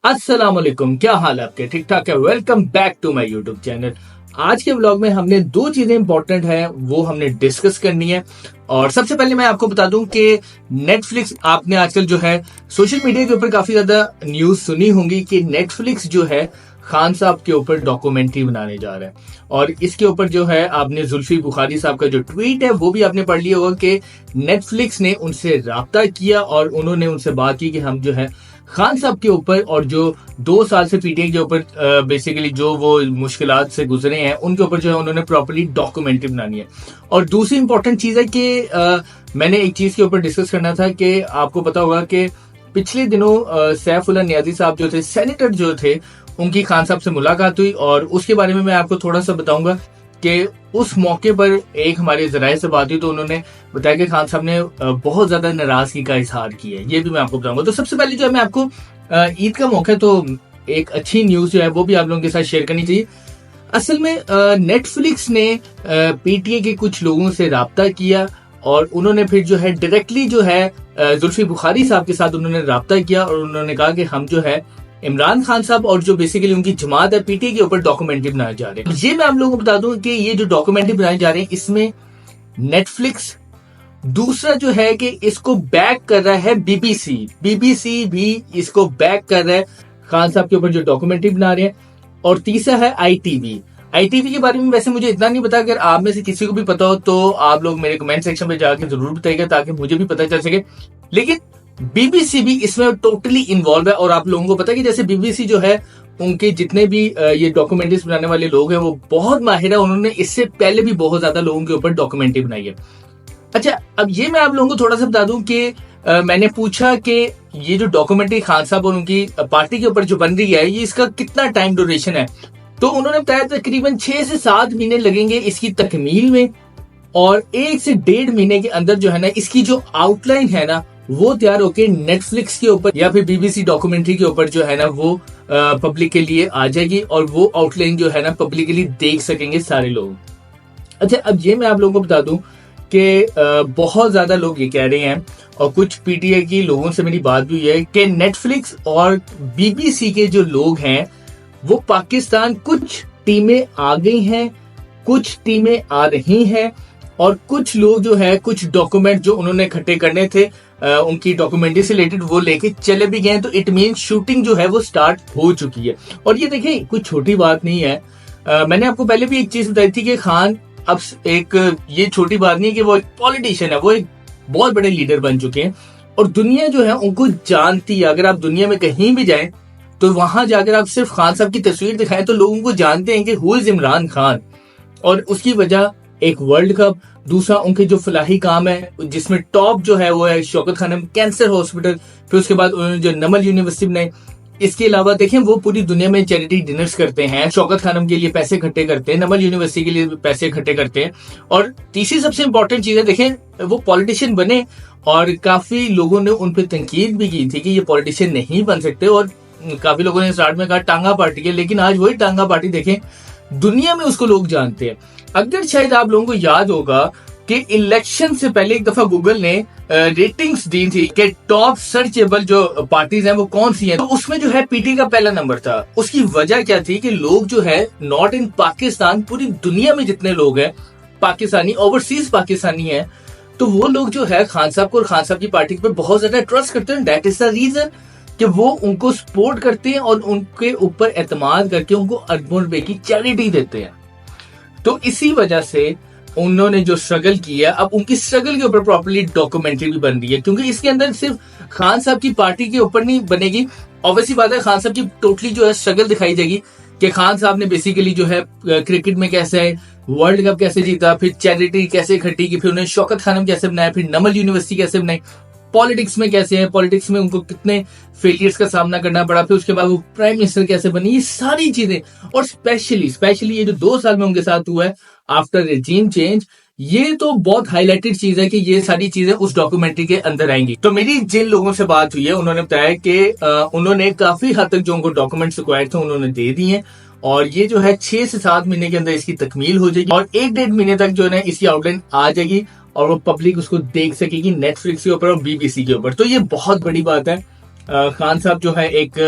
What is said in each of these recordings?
अस्सलाम वालेकुम, क्या हाल है आपके? ठीक ठाक है? Welcome back to my YouTube channel. आज के व्लॉग में हमने दो चीजें इंपॉर्टेंट है वो हमने डिस्कस करनी है। और सबसे पहले मैं आपको बता दूं कि नेटफ्लिक्स, आपने आजकल जो है सोशल मीडिया के ऊपर काफी ज्यादा न्यूज सुनी होंगी कि नेटफ्लिक्स जो है खान साहब के ऊपर डॉक्यूमेंट्री बनाने जा रहा है। और इसके ऊपर जो है आपने जुल्फी बुखारी साहब का जो ट्वीट है वो भी आपने पढ़ लिया होगा कि नेटफ्लिक्स ने उनसे राब्ता किया और उन्होंने उनसे बात की कि हम जो है खान साहब के ऊपर और जो 2 साल से पीटीआई के ऊपर बेसिकली जो वो मुश्किलात से गुजरे हैं उनके ऊपर जो है उन्होंने प्रॉपर्ली डॉक्यूमेंट्री बनानी है। और दूसरी इंपॉर्टेंट चीज है कि मैंने एक चीज के ऊपर डिस्कस करना था कि आपको पता होगा कि पिछले दिनों सैफुल्लाह नियाजी साहब जो थे, सेनेटर जो थे, उनकी खान साहब से मुलाकात हुई और उसके बारे में मैं आपको थोड़ा सा बताऊंगा कि उस मौके पर एक हमारे जराये से बात हुई तो उन्होंने बताया कि खान साहब ने बहुत ज्यादा नाराजगी का इजहार किया है। ये भी मैं आपको बताऊंगा। तो सबसे पहले जो है मैं आपको ईद का मौका है तो एक अच्छी न्यूज जो है वो भी आप लोगों के साथ शेयर करनी चाहिए। असल में नेटफ्लिक्स ने पीटीए के कुछ लोगों से राब्ता किया और उन्होंने फिर जो है डायरेक्टली जो है जुल्फी बुखारी साहब के साथ उन्होंने राब्ता किया और उन्होंने कहा कि हम जो है इमरान खान साहब और जो बेसिकली उनकी जमात है पीटीआई के ऊपर डॉक्यूमेंट्री बनाए जा रहे हैं। ये मैं आप लोगों को बता दूं कि ये जो डॉक्यूमेंट्री बनाए जा रहे हैं इसमें नेटफ्लिक्स, दूसरा जो है कि इसको बैक कर रहा है बीबीसी भी इसको बैक कर रहा है खान साहब के ऊपर जो डॉक्यूमेंट्री बना रहे हैं। और तीसरा है आईटीवी के बारे में वैसे मुझे इतना नहीं पता, अगर आप में से किसी को भी पता हो तो आप लोग मेरे कमेंट सेक्शन में जाकर जरूर बताइएगा ताकि मुझे भी पता चल सके। लेकिन बीबीसी भी इसमें टोटली इन्वॉल्व है और आप लोगों को पता है कि जैसे बीबीसी जो है उनके जितने भी ये डॉक्यूमेंट्रीज बनाने वाले लोग हैं वो बहुत माहिर है। उन्होंने इससे पहले भी बहुत ज्यादा लोगों के ऊपर डॉक्यूमेंट्री बनाई है। अच्छा, अब ये मैं आप लोगों को थोड़ा सा बता दूं कि मैंने पूछा कि ये जो डॉक्यूमेंट्री खान साहब और उनकी पार्टी के ऊपर जो बन रही है ये इसका कितना टाइम ड्यूरेशन है, तो उन्होंने बताया तकरीबन 6 से 7 महीने लगेंगे इसकी तकमील में और 1 से 1.5 महीने के अंदर जो है ना इसकी जो आउटलाइन है ना वो तैयार होकर नेटफ्लिक्स के ऊपर या फिर बीबीसी डॉक्यूमेंट्री के ऊपर जो है ना वो पब्लिक के लिए आ जाएगी और वो आउटलाइन जो है ना पब्लिकली देख सकेंगे सारे लोग। अच्छा, अब ये मैं आप लोगों को बता दूं कि बहुत ज्यादा लोग ये कह रहे हैं और कुछ पीटीआई की लोगों से मेरी बात भी हुई है कि नेटफ्लिक्स और बीबीसी के जो लोग हैं वो पाकिस्तान, कुछ टीमें आ गई हैं, कुछ टीमें आ रही हैं और कुछ लोग जो है कुछ डॉक्यूमेंट जो उन्होंने इकट्ठे करने थे उनकी डॉक्यूमेंट्री से रिलेटेड वो लेके चले भी गए। तो इट मीन शूटिंग जो है वो स्टार्ट हो चुकी है। और ये देखिए कोई छोटी बात नहीं है। मैंने आपको पहले भी एक चीज बताई थी कि खान अब एक, ये छोटी बात नहीं है कि वो एक पॉलिटिशियन है, वो एक बहुत बड़े लीडर बन चुके हैं और दुनिया जो है उनको जानती है। अगर आप दुनिया में कहीं भी जाएं तो वहां जाकर आप सिर्फ खान साहब की तस्वीर दिखाएं तो लोगों को जानते हैं कि हु इज इमरान खान। और उसकी वजह एक वर्ल्ड कप, दूसरा उनके जो फलाही काम है जिसमें टॉप जो है वो है शौकत खानम कैंसर हॉस्पिटल, फिर उसके बाद उन्होंने जो नमल यूनिवर्सिटी बनाई। इसके अलावा देखें वो पूरी दुनिया में चैरिटी डिनर्स करते हैं, शौकत खानम के लिए पैसे इकट्ठे करते हैं, नमल यूनिवर्सिटी के लिए पैसे इकट्ठे करते हैं। और तीसरी सबसे इंपॉर्टेंट चीज है, देखें वो पॉलिटिशियन बने और काफी लोगों ने उन पर तनकीद भी की थी कि ये पॉलिटिशियन नहीं बन सकते और काफी लोगों ने स्टार्ट में कहा टांगा पार्टी है, लेकिन आज वही टांगा पार्टी देखें दुनिया में उसको लोग जानते हैं। अगर शायद आप लोगों को याद होगा कि इलेक्शन से पहले एक दफा गूगल ने रेटिंग्स दी थी कि टॉप सर्चेबल जो पार्टीज हैं वो कौन सी हैं, तो उसमें जो है पीटी का पहला नंबर था। उसकी वजह क्या थी कि लोग जो है नॉट इन पाकिस्तान, पूरी दुनिया में जितने लोग हैं पाकिस्तानी, ओवरसीज पाकिस्तानी हैं, तो वो लोग जो है खान साहब को और खान साहब की पार्टी पे बहुत ज्यादा ट्रस्ट करते हैं। दैट इज द रीजन कि वो उनको सपोर्ट करते हैं और उनके ऊपर एतमाद करके उनको अरबों रुपए की चैरिटी देते हैं। तो इसी वजह से उन्होंने जो स्ट्रगल किया, अब उनकी स्ट्रगल के ऊपर प्रॉपर्ली डॉक्यूमेंट्री भी बन रही है क्योंकि इसके अंदर सिर्फ खान साहब की पार्टी के ऊपर नहीं बनेगी। ऑब्वियसली बात है खान साहब की टोटली जो है स्ट्रगल दिखाई जाएगी कि खान साहब ने बेसिकली जो है क्रिकेट में कैसे है, वर्ल्ड कप कैसे जीता, फिर चैरिटी कैसे इकट्ठी की, फिर उन्होंने शौकत खानम कैसे बनाया, फिर नमल यूनिवर्सिटी कैसे बनाई, पॉलिटिक्स में कैसे है, पॉलिटिक्स में उनको कितने फेलियर्स का सामना करना पड़ा, फिर उसके बाद वो प्राइम मिनिस्टर कैसे बनी, ये सारी चीजें। और स्पेशली ये जो 2 साल में उनके साथ हुआ है आफ्टर रेजीम चेंज, ये तो बहुत हाईलाइटेड चीज है कि ये सारी चीजें उस डॉक्यूमेंट्री के अंदर आएंगी। तो मेरी जिन लोगों से बात हुई है उन्होंने बताया कि उन्होंने काफी हद तक जो उनको डॉक्यूमेंट्स रिक्वायर्ड थे उन्होंने दे दिए और ये जो है 6 से 7 महीने के अंदर इसकी तकमील हो जाएगी और 1-1.5 महीने तक जो है इसकी आउटलाइन आ जाएगी और वो पब्लिक उसको देख सकेगी नेटफ्लिक्स के ऊपर और बीबीसी के ऊपर। तो ये बहुत बड़ी बात है। खान साहब जो है एक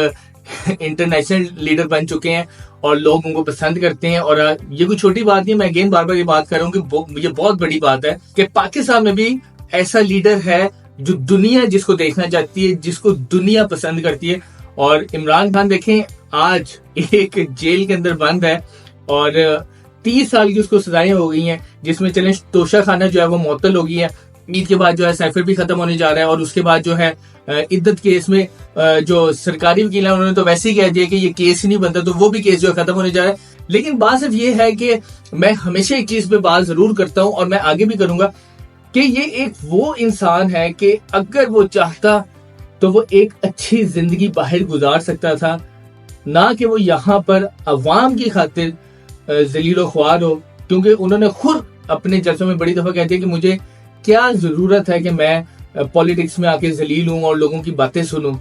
इंटरनेशनल लीडर बन चुके हैं और लोग उनको पसंद करते हैं। और ये कोई छोटी बात नहीं, मैं अगेन बार बार ये बात कर रहा हूँ कि ये बहुत बड़ी बात है कि पाकिस्तान में भी ऐसा लीडर है जो दुनिया जिसको देखना चाहती है, जिसको दुनिया पसंद करती है। और इमरान खान देखें आज एक जेल के अंदर बंद है और 30 साल की उसको सजाएं हो गई हैं, जिसमें चलें तोशा खाना जो है वो मुअत्तल हो गई है। ईद के बाद जो है साइफर भी खत्म होने जा रहा है और उसके बाद जो है इद्दत केस में जो सरकारी वकील है उन्होंने तो वैसे ही कह दिया कि ये केस ही नहीं बनता, तो वो भी केस जो है खत्म होने जा रहा है। लेकिन बात सिर्फ ये है कि मैं हमेशा एक चीज पे बात जरूर करता हूं और मैं आगे भी करूंगा कि ये एक वो इंसान है कि अगर वो चाहता तो वो एक अच्छी जिंदगी बाहर गुजार सकता था, ना कि वो यहाँ पर अवाम की खातिर जलीलो ख्वार हो। क्योंकि उन्होंने खुद अपने जलसों में बड़ी दफा कह दिया कि मुझे क्या जरूरत है कि मैं पॉलिटिक्स में आके जलील हूं और लोगों की बातें सुनूं,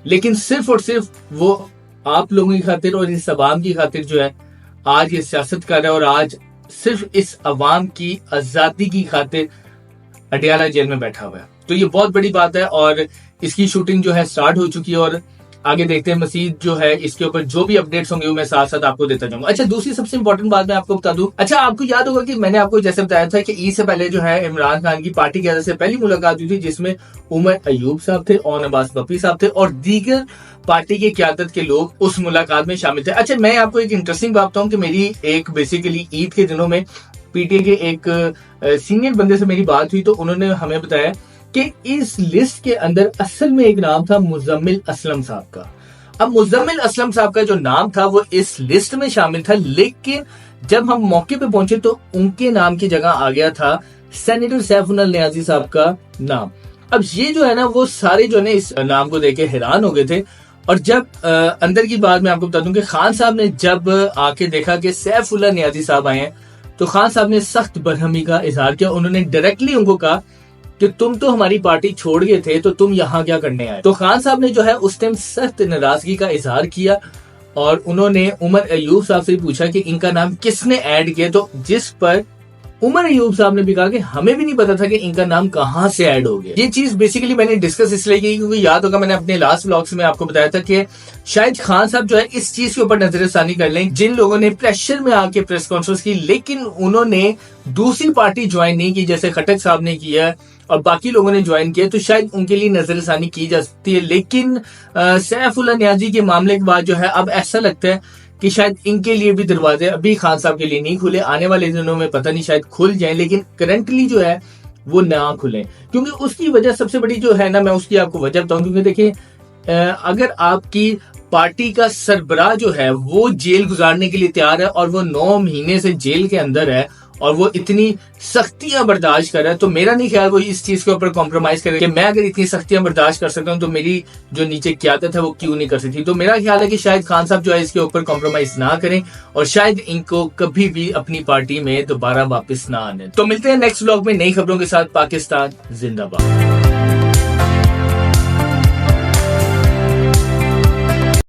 लेकिन सिर्फ और सिर्फ वो आप लोगों की खातिर और इस अवाम की खातिर जो है आज ये सियासत कर रहा है और आज सिर्फ इस अवाम की आजादी की खातिर अडियाला जेल में बैठा हुआ है। तो ये बहुत बड़ी बात है और इसकी शूटिंग जो है स्टार्ट हो चुकी है और आगे देखते हैं मसीद जो है इसके ऊपर जो भी अपडेट्स होंगे वो मैं साथ साथ आपको देता जाऊंगा। अच्छा, दूसरी सबसे इंपॉर्टेंट बात मैं आपको बता दूं। अच्छा, आपको याद होगा कि मैंने आपको जैसे बताया था कि ईद से पहले जो है इमरान खान की पार्टी की से पहली मुलाकात हुई थी, जिसमें उमर अयूब साहब थे और अब्बास बप्पी साहब थे और दीगर पार्टी की क्यादत के लोग उस मुलाकात में शामिल थे। अच्छा, मैं आपको एक इंटरेस्टिंग बात बताऊं कि मेरी एक बेसिकली ईद के दिनों में पीटीए के एक सीनियर बंदे से मेरी बात हुई, तो उन्होंने हमें बताया कि इस लिस्ट के अंदर असल में एक नाम था मुजम्मिल असलम साहब का। अब मुजम्मिल असलम साहब का जो नाम था वो इस लिस्ट में शामिल था, लेकिन जब हम मौके पे पहुंचे तो उनके नाम की जगह आ गया था सेनेटर सैफुल नियाजी साहब का नाम। अब ये जो है ना वो सारे जो है ना इस नाम को देख के हैरान हो गए थे। और जब अंदर की बात मैं आपको बता दूं कि खान साहब ने जब आके देखा कि सैफुल नियाजी साहब आए हैं तो खान साहब ने सख्त बरहमी का इजहार किया। उन्होंने डायरेक्टली उनको कहा कि तुम तो हमारी पार्टी छोड़ गए थे, तो तुम यहाँ क्या करने आए। तो खान साहब ने जो है उस टाइम सख्त नाराजगी का इजहार किया और उन्होंने उमर अयूब साहब से पूछा कि इनका नाम किसने ऐड किया, तो जिस पर उमर अयूब साहब ने भी कहा कि हमें भी नहीं पता था कि इनका नाम कहां से ऐड हो गया। ये चीज बेसिकली मैंने डिस्कस इसलिए की क्योंकि याद होगा मैंने अपने लास्ट व्लॉग्स में आपको बताया था कि शायद खान साहब जो है इस चीज के ऊपर नजरसानी कर लें, जिन लोगों ने प्रेशर में आके प्रेस कॉन्फ्रेंस की लेकिन उन्होंने दूसरी पार्टी ज्वाइन नहीं की, जैसे खटक साहब ने किया और बाकी लोगों ने ज्वाइन किया, तो शायद उनके लिए नजरसानी की जा सकती है। लेकिन सैफुल नियाजी के मामले के बाद जो है अब ऐसा लगता है कि शायद इनके लिए भी दरवाजे अभी खान साहब के लिए नहीं खुले, आने वाले दिनों में पता नहीं शायद खुल जाएं, लेकिन करंटली जो है वो ना खुले। क्योंकि उसकी वजह सबसे बड़ी जो है ना, मैं उसकी आपको वजह बताऊं। क्योंकि देखिए अगर आपकी पार्टी का सरबराह जो है वो जेल गुजारने के लिए तैयार है और वो 9 महीने से जेल के अंदर है और वो इतनी सख्तियां बर्दाश्त कर रहा है, तो मेरा नहीं ख्याल वो इस चीज के ऊपर कॉम्प्रोमाइज करे कि मैं अगर इतनी सख्तियां बर्दाश्त कर सकता हूं तो मेरी जो नीचे क्यादत है वो क्यों नहीं कर सकती। तो मेरा ख्याल है कि शायद खान साहब जो है इसके ऊपर कॉम्प्रोमाइज ना करें और शायद इनको कभी भी अपनी पार्टी में दोबारा वापस ना आने। तो मिलते हैं नेक्स्ट व्लॉग में नई खबरों के साथ। पाकिस्तान जिंदाबाद।